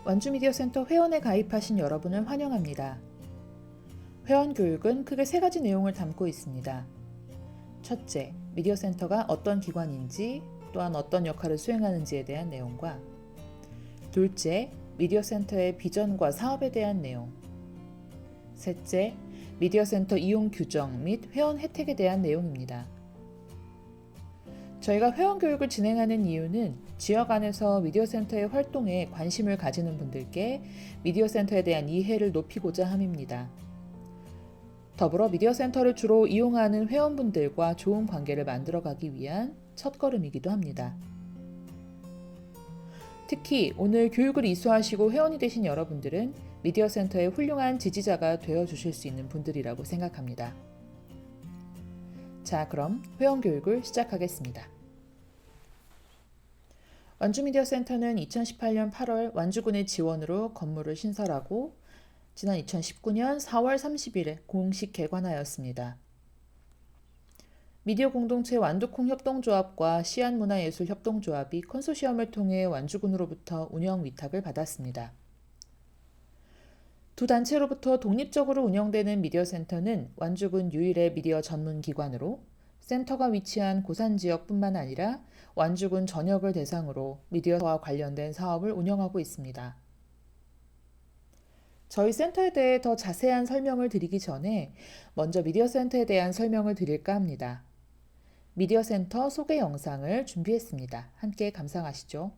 완주미디어센터 회원에 가입하신 여러분을 환영합니다. 회원 교육은 크게 세 가지 내용을 담고 있습니다. 첫째, 미디어센터가 어떤 기관인지 또한 어떤 역할을 수행하는지에 대한 내용과 둘째, 미디어센터의 비전과 사업에 대한 내용 셋째, 미디어센터 이용 규정 및 회원 혜택에 대한 내용입니다. 저희가 회원 교육을 진행하는 이유는 지역 안에서 미디어센터의 활동에 관심을 가지는 분들께 미디어센터에 대한 이해를 높이고자 함입니다. 더불어 미디어센터를 주로 이용하는 회원분들과 좋은 관계를 만들어가기 위한 첫걸음이기도 합니다. 특히 오늘 교육을 이수하시고 회원이 되신 여러분들은 미디어센터의 훌륭한 지지자가 되어주실 수 있는 분들이라고 생각합니다. 자, 그럼 회원 교육을 시작하겠습니다. 완주미디어센터는 2018년 8월 완주군의 지원으로 건물을 신설하고 지난 2019년 4월 30일에 공식 개관하였습니다. 미디어 공동체 완두콩 협동조합과 시안문화예술협동조합이 컨소시엄을 통해 완주군으로부터 운영 위탁을 받았습니다. 두 단체로부터 독립적으로 운영되는 미디어센터는 완주군 유일의 미디어 전문 기관으로 센터가 위치한 고산지역뿐만 아니라 완주군 전역을 대상으로 미디어와 관련된 사업을 운영하고 있습니다. 저희 센터에 대해 더 자세한 설명을 드리기 전에 먼저 미디어센터에 대한 설명을 드릴까 합니다. 미디어센터 소개 영상을 준비했습니다. 함께 감상하시죠.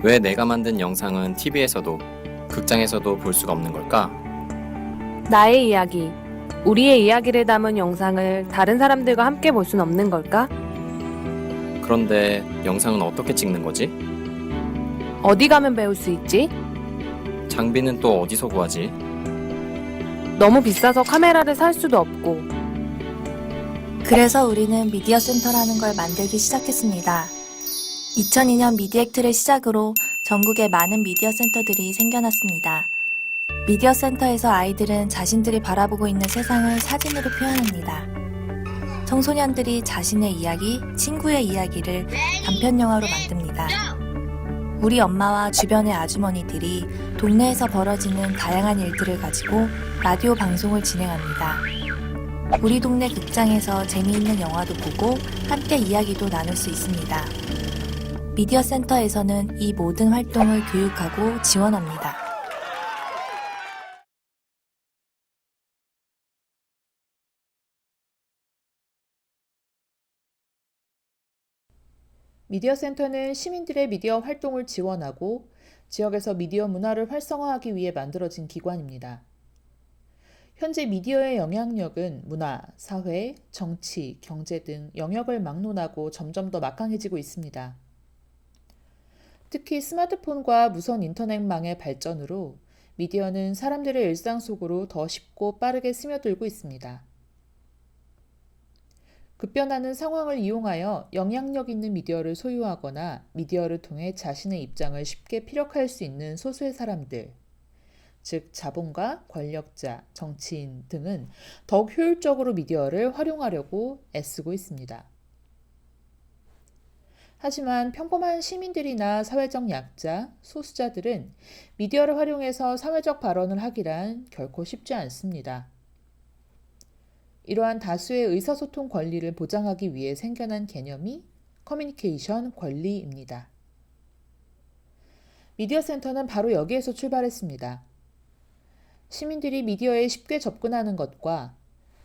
왜 내가 만든 영상은 TV에서도 극장에서도 볼 수가 없는 걸까? 나의 이야기, 우리의 이야기를 담은 영상을 다른 사람들과 함께 볼 순 없는 걸까? 그런데 영상은 어떻게 찍는 거지? 어디 가면 배울 수 있지? 장비는 또 어디서 구하지? 너무 비싸서 카메라를 살 수도 없고. 그래서 우리는 미디어센터라는 걸 만들기 시작했습니다. 2002년 미디액트를 시작으로 전국에 많은 미디어센터들이 생겨났습니다. 미디어센터에서 아이들은 자신들이 바라보고 있는 세상을 사진으로 표현합니다. 청소년들이 자신의 이야기, 친구의 이야기를 단편영화로 만듭니다. 우리 엄마와 주변의 아주머니들이 동네에서 벌어지는 다양한 일들을 가지고 라디오 방송을 진행합니다. 우리 동네 극장에서 재미있는 영화도 보고 함께 이야기도 나눌 수 있습니다. 미디어센터에서는 이 모든 활동을 교육하고 지원합니다. 미디어센터는 시민들의 미디어 활동을 지원하고 지역에서 미디어 문화를 활성화하기 위해 만들어진 기관입니다. 현재 미디어의 영향력은 문화, 사회, 정치, 경제 등 영역을 막론하고 점점 더 막강해지고 있습니다. 특히 스마트폰과 무선 인터넷망의 발전으로 미디어는 사람들의 일상 속으로 더 쉽고 빠르게 스며들고 있습니다. 급변하는 상황을 이용하여 영향력 있는 미디어를 소유하거나 미디어를 통해 자신의 입장을 쉽게 피력할 수 있는 소수의 사람들, 즉 자본가, 권력자, 정치인 등은 더욱 효율적으로 미디어를 활용하려고 애쓰고 있습니다. 하지만 평범한 시민들이나 사회적 약자, 소수자들은 미디어를 활용해서 사회적 발언을 하기란 결코 쉽지 않습니다. 이러한 다수의 의사소통 권리를 보장하기 위해 생겨난 개념이 커뮤니케이션 권리입니다. 미디어센터는 바로 여기에서 출발했습니다. 시민들이 미디어에 쉽게 접근하는 것과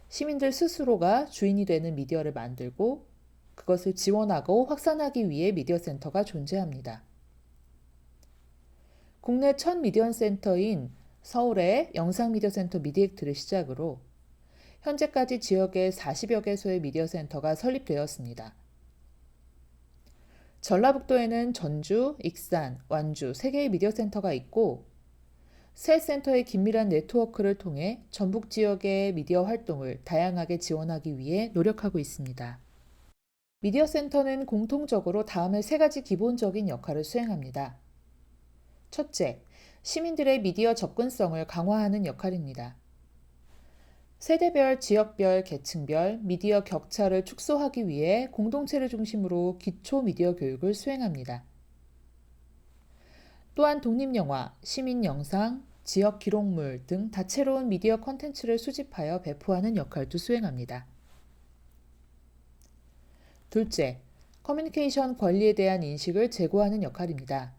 시민들 스스로가 주인이 되는 미디어를 만들고 그것을 지원하고 확산하기 위해 미디어센터가 존재합니다. 국내 첫 미디어센터인 서울의 영상미디어센터 미디액트를 시작으로 현재까지 지역에 40여 개소의 미디어센터가 설립되었습니다. 전라북도에는 전주, 익산, 완주 3개의 미디어센터가 있고 세 센터의 긴밀한 네트워크를 통해 전북 지역의 미디어 활동을 다양하게 지원하기 위해 노력하고 있습니다. 미디어센터는 공통적으로 다음의 3가지 기본적인 역할을 수행합니다. 첫째, 시민들의 미디어 접근성을 강화하는 역할입니다. 세대별, 지역별, 계층별 미디어 격차를 축소하기 위해 공동체를 중심으로 기초 미디어 교육을 수행합니다. 또한 독립영화, 시민영상, 지역 기록물 등 다채로운 미디어 콘텐츠를 수집하여 배포하는 역할도 수행합니다. 둘째, 커뮤니케이션 권리에 대한 인식을 제고하는 역할입니다.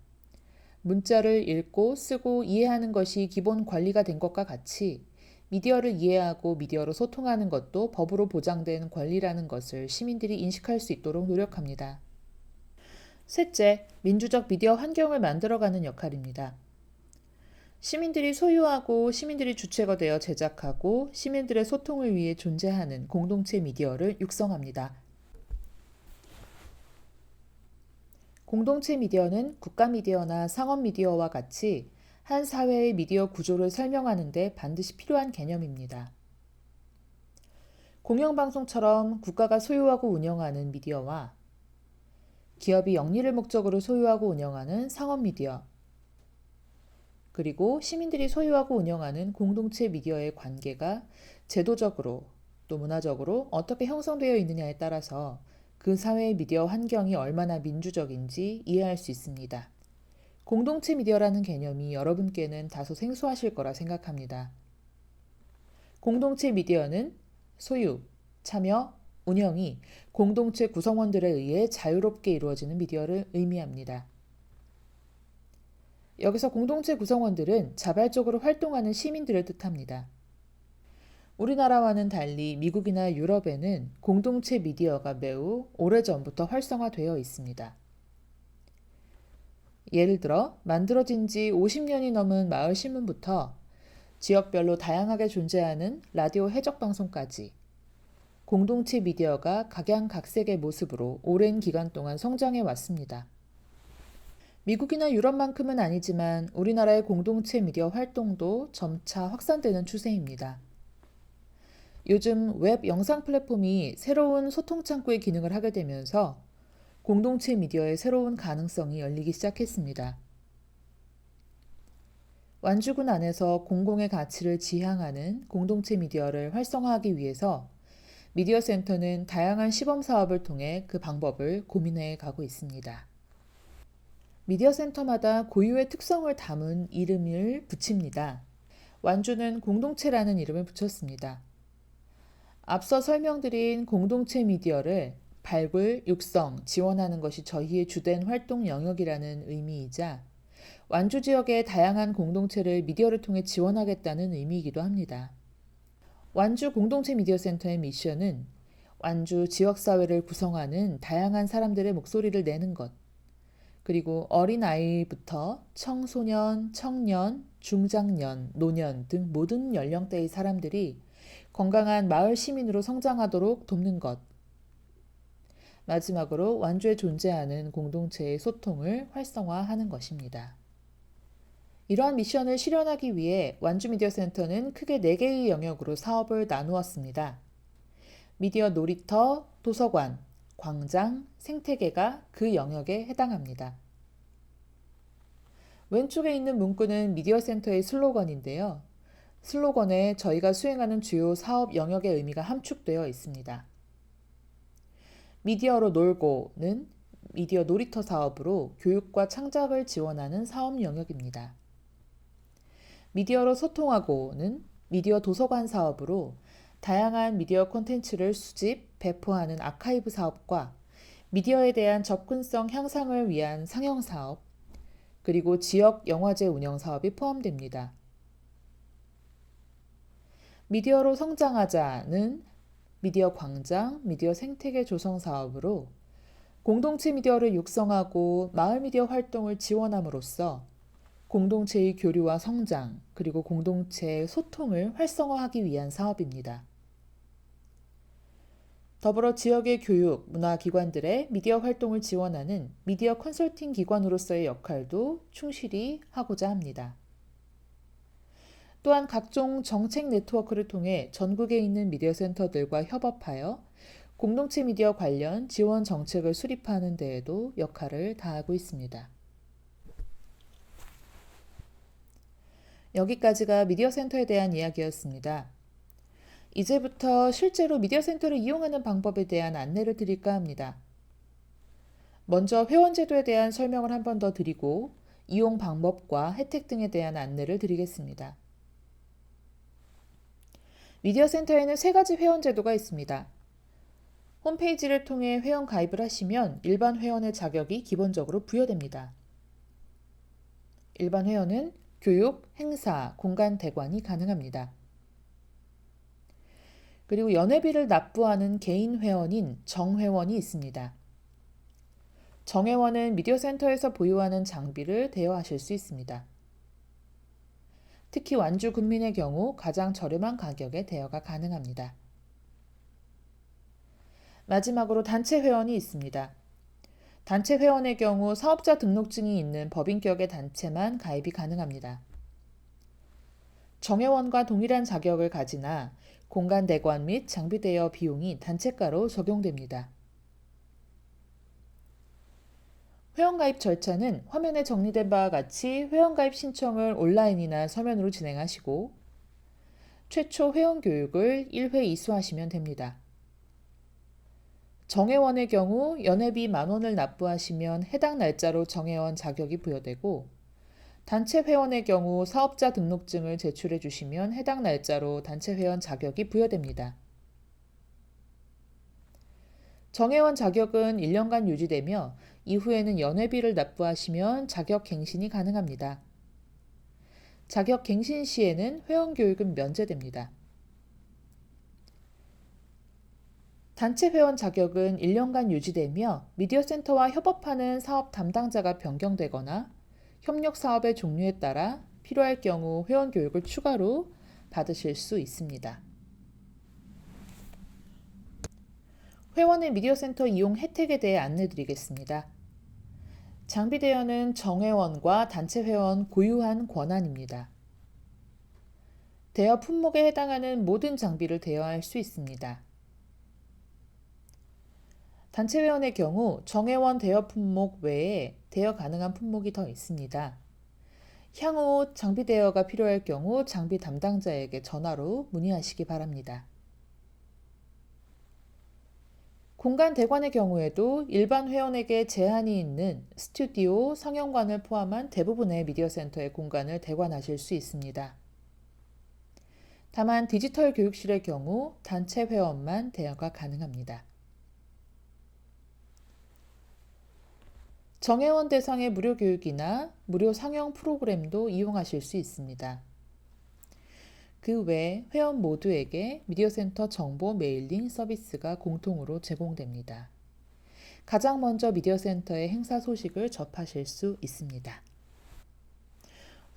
문자를 읽고 쓰고 이해하는 것이 기본 권리가 된 것과 같이 미디어를 이해하고 미디어로 소통하는 것도 법으로 보장된 권리라는 것을 시민들이 인식할 수 있도록 노력합니다. 셋째, 민주적 미디어 환경을 만들어가는 역할입니다. 시민들이 소유하고 시민들이 주체가 되어 제작하고 시민들의 소통을 위해 존재하는 공동체 미디어를 육성합니다. 공동체 미디어는 국가 미디어나 상업 미디어와 같이 한 사회의 미디어 구조를 설명하는 데 반드시 필요한 개념입니다. 공영방송처럼 국가가 소유하고 운영하는 미디어와 기업이 영리를 목적으로 소유하고 운영하는 상업 미디어, 그리고 시민들이 소유하고 운영하는 공동체 미디어의 관계가 제도적으로 또 문화적으로 어떻게 형성되어 있느냐에 따라서 그 사회의 미디어 환경이 얼마나 민주적인지 이해할 수 있습니다. 공동체 미디어라는 개념이 여러분께는 다소 생소하실 거라 생각합니다. 공동체 미디어는 소유, 참여, 운영이 공동체 구성원들에 의해 자유롭게 이루어지는 미디어를 의미합니다. 여기서 공동체 구성원들은 자발적으로 활동하는 시민들을 뜻합니다. 우리나라와는 달리 미국이나 유럽에는 공동체 미디어가 매우 오래전부터 활성화되어 있습니다. 예를 들어 만들어진 지 50년이 넘은 마을신문부터 지역별로 다양하게 존재하는 라디오 해적방송까지 공동체 미디어가 각양각색의 모습으로 오랜 기간 동안 성장해 왔습니다. 미국이나 유럽만큼은 아니지만 우리나라의 공동체 미디어 활동도 점차 확산되는 추세입니다. 요즘 웹 영상 플랫폼이 새로운 소통 창구의 기능을 하게 되면서 공동체 미디어의 새로운 가능성이 열리기 시작했습니다. 완주군 안에서 공공의 가치를 지향하는 공동체 미디어를 활성화하기 위해서 미디어 센터는 다양한 시범 사업을 통해 그 방법을 고민해 가고 있습니다. 미디어 센터마다 고유의 특성을 담은 이름을 붙입니다. 완주는 공동체라는 이름을 붙였습니다. 앞서 설명드린 공동체 미디어를 발굴, 육성, 지원하는 것이 저희의 주된 활동 영역이라는 의미이자 완주 지역의 다양한 공동체를 미디어를 통해 지원하겠다는 의미이기도 합니다. 완주 공동체 미디어 센터의 미션은 완주 지역사회를 구성하는 다양한 사람들의 목소리를 내는 것, 그리고 어린아이부터 청소년, 청년, 중장년, 노년 등 모든 연령대의 사람들이 건강한 마을 시민으로 성장하도록 돕는 것. 마지막으로 완주에 존재하는 공동체의 소통을 활성화하는 것입니다. 이러한 미션을 실현하기 위해 완주 미디어 센터는 크게 4개의 영역으로 사업을 나누었습니다. 미디어 놀이터, 도서관, 광장, 생태계가 그 영역에 해당합니다. 왼쪽에 있는 문구는 미디어 센터의 슬로건인데요. 슬로건에 저희가 수행하는 주요 사업 영역의 의미가 함축되어 있습니다. 미디어로 놀고는 미디어 놀이터 사업으로 교육과 창작을 지원하는 사업 영역입니다. 미디어로 소통하고는 미디어 도서관 사업으로 다양한 미디어 콘텐츠를 수집, 배포하는 아카이브 사업과 미디어에 대한 접근성 향상을 위한 상영 사업, 그리고 지역 영화제 운영 사업이 포함됩니다. 미디어로 성장하자는 미디어 광장, 미디어 생태계 조성 사업으로 공동체 미디어를 육성하고 마을 미디어 활동을 지원함으로써 공동체의 교류와 성장, 그리고 공동체의 소통을 활성화하기 위한 사업입니다. 더불어 지역의 교육, 문화기관들의 미디어 활동을 지원하는 미디어 컨설팅 기관으로서의 역할도 충실히 하고자 합니다. 또한 각종 정책 네트워크를 통해 전국에 있는 미디어 센터들과 협업하여 공동체 미디어 관련 지원 정책을 수립하는 데에도 역할을 다하고 있습니다. 여기까지가 미디어 센터에 대한 이야기였습니다. 이제부터 실제로 미디어 센터를 이용하는 방법에 대한 안내를 드릴까 합니다. 먼저 회원제도에 대한 설명을 한 번 더 드리고 이용 방법과 혜택 등에 대한 안내를 드리겠습니다. 미디어 센터에는 3가지 회원 제도가 있습니다. 홈페이지를 통해 회원 가입을 하시면 일반 회원의 자격이 기본적으로 부여됩니다. 일반 회원은 교육, 행사, 공간 대관이 가능합니다. 그리고 연회비를 납부하는 개인 회원인 정회원이 있습니다. 정회원은 미디어 센터에서 보유하는 장비를 대여하실 수 있습니다. 특히 완주 군민의 경우 가장 저렴한 가격에 대여가 가능합니다. 마지막으로 단체 회원이 있습니다. 단체 회원의 경우 사업자 등록증이 있는 법인격의 단체만 가입이 가능합니다. 정회원과 동일한 자격을 가지나 공간 대관 및 장비 대여 비용이 단체가로 적용됩니다. 회원가입 절차는 화면에 정리된 바와 같이 회원가입 신청을 온라인이나 서면으로 진행하시고 최초 회원 교육을 1회 이수하시면 됩니다. 정회원의 경우 연회비 10,000원을 납부하시면 해당 날짜로 정회원 자격이 부여되고 단체 회원의 경우 사업자 등록증을 제출해 주시면 해당 날짜로 단체 회원 자격이 부여됩니다. 정회원 자격은 1년간 유지되며 이후에는 연회비를 납부하시면 자격 갱신이 가능합니다. 자격 갱신 시에는 회원 교육은 면제됩니다. 단체 회원 자격은 1년간 유지되며 미디어 센터와 협업하는 사업 담당자가 변경되거나 협력 사업의 종류에 따라 필요할 경우 회원 교육을 추가로 받으실 수 있습니다. 회원의 미디어 센터 이용 혜택에 대해 안내드리겠습니다. 장비 대여는 정회원과 단체 회원 고유한 권한입니다. 대여 품목에 해당하는 모든 장비를 대여할 수 있습니다. 단체 회원의 경우 정회원 대여 품목 외에 대여 가능한 품목이 더 있습니다. 향후 장비 대여가 필요할 경우 장비 담당자에게 전화로 문의하시기 바랍니다. 공간 대관의 경우에도 일반 회원에게 제한이 있는 스튜디오, 성형관을 포함한 대부분의 미디어 센터의 공간을 대관하실 수 있습니다. 다만 디지털 교육실의 경우 단체 회원만 대여가 가능합니다. 정회원 대상의 무료 교육이나 무료 상영 프로그램도 이용하실 수 있습니다. 그 외 회원 모두에게 미디어 센터 정보 메일링 서비스가 공통으로 제공됩니다. 가장 먼저 미디어 센터의 행사 소식을 접하실 수 있습니다.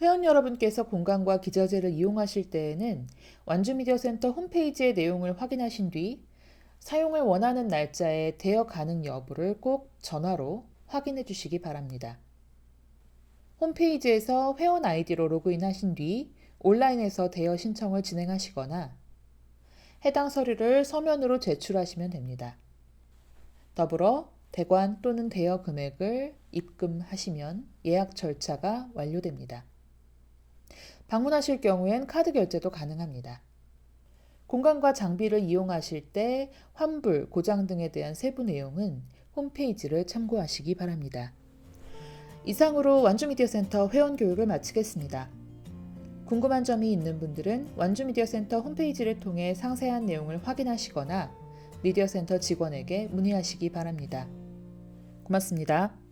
회원 여러분께서 공간과 기저제를 이용하실 때에는 완주 미디어 센터 홈페이지의 내용을 확인하신 뒤 사용을 원하는 날짜에 대여 가능 여부를 꼭 전화로 확인해 주시기 바랍니다. 홈페이지에서 회원 아이디로 로그인하신 뒤 온라인에서 대여 신청을 진행하시거나 해당 서류를 서면으로 제출하시면 됩니다. 더불어 대관 또는 대여 금액을 입금하시면 예약 절차가 완료됩니다. 방문하실 경우엔 카드 결제도 가능합니다. 공간과 장비를 이용하실 때 환불, 고장 등에 대한 세부 내용은 홈페이지를 참고하시기 바랍니다. 이상으로 완주 미디어 센터 회원 교육을 마치겠습니다. 궁금한 점이 있는 분들은 완주 미디어 센터 홈페이지를 통해 상세한 내용을 확인하시거나 미디어 센터 직원에게 문의하시기 바랍니다. 고맙습니다.